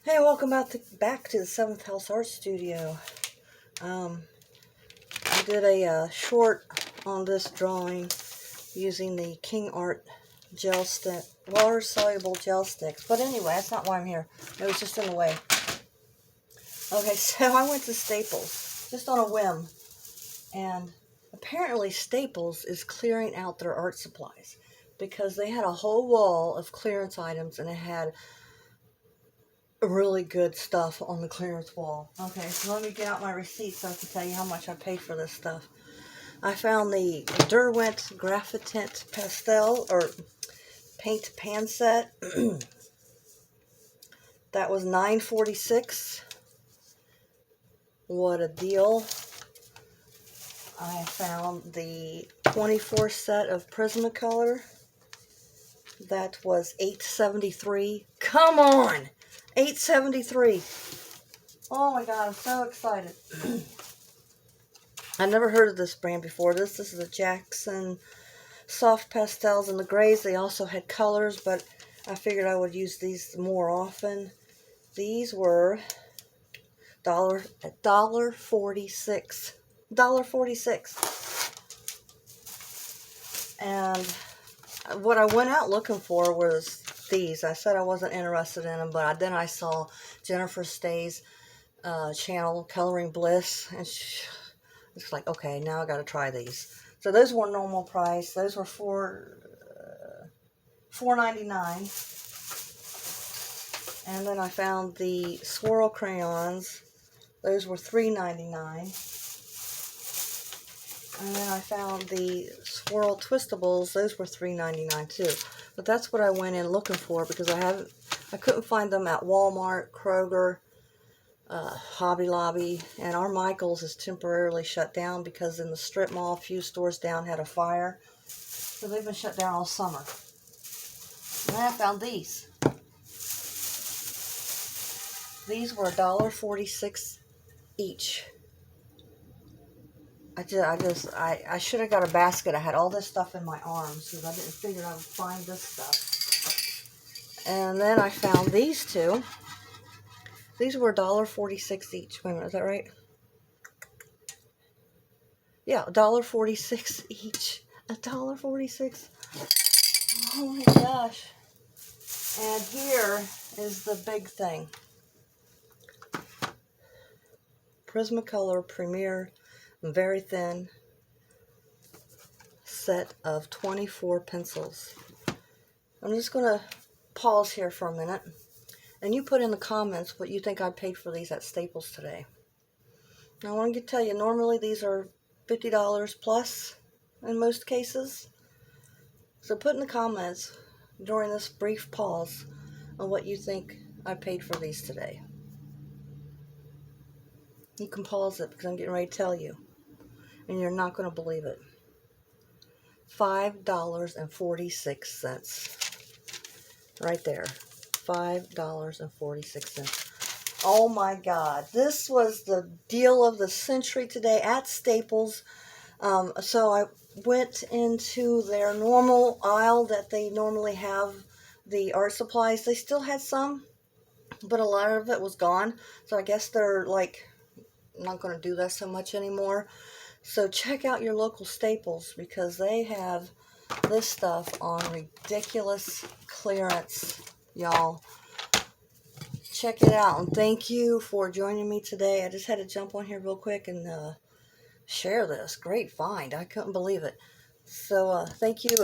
Hey, welcome back to the 7th House Art Studio. I did a short on this drawing using the King Art gel stick, water-soluble gel sticks. But anyway, that's not why I'm here. It was just in the way. Okay, so I went to Staples, just on a whim. And apparently Staples is clearing out their art supplies because they had a whole wall of clearance items and it had really good stuff on the clearance wall. Okay, so let me get out my receipt so I can tell you how much I paid for this stuff. I found the Derwent Graphitint Pastel or Paint Pan Set. That was $9.46. What a deal. I found the 24 set of Prismacolor. That was $8.73. Come on! $8.73. Oh my god, I'm so excited. I never heard of this brand before. This is the Jackson Soft Pastels and the grays. They also had colors, but I figured I would use these more often. These were $1.46. $1.46. And what I went out looking for was these. I said I wasn't interested in them, but then I saw Jennifer Stay's channel, Coloring Bliss, and it's like, okay, now I got to try these. So those were normal price. Those were $4.99. And then I found the swirl crayons. Those were $3.99. And then I found the swirl twistables. Those were $3.99 too. But that's what I went in looking for because I couldn't find them at Walmart, Kroger, Hobby Lobby, and our Michaels is temporarily shut down because in the strip mall a few stores down had a fire, so they've been shut down all summer. And then I found these. These were $1.46 each. I should have got a basket. I had all this stuff in my arms because I didn't figure I would find this stuff. And then I found these two. These were $1.46 each. Wait a minute, is that right? Yeah, $1.46 each. $1.46. Oh my gosh. And here is the big thing. Prismacolor Premier Very Thin set of 24 pencils. I'm just going to pause here for a minute. And you put in the comments what you think I paid for these at Staples today. Now, I want to tell you, normally these are $50 plus in most cases. So put in the comments during this brief pause on what you think I paid for these today. You can pause it because I'm getting ready to tell you. And you're not going to believe it. $5.46. Right there. $5.46. Oh my God. This was the deal of the century today at Staples. So I went into their normal aisle that they normally have the art supplies. They still had some, but a lot of it was gone. So I guess they're like not going to do that so much anymore. So check out your local Staples because they have this stuff on ridiculous clearance, y'all. Check it out, and thank you for joining me today. I just had to jump on here real quick and share this. Great find. I couldn't believe it. So thank you.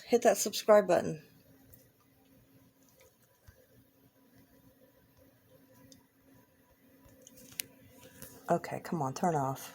Hit that subscribe button. Okay, come on, turn off.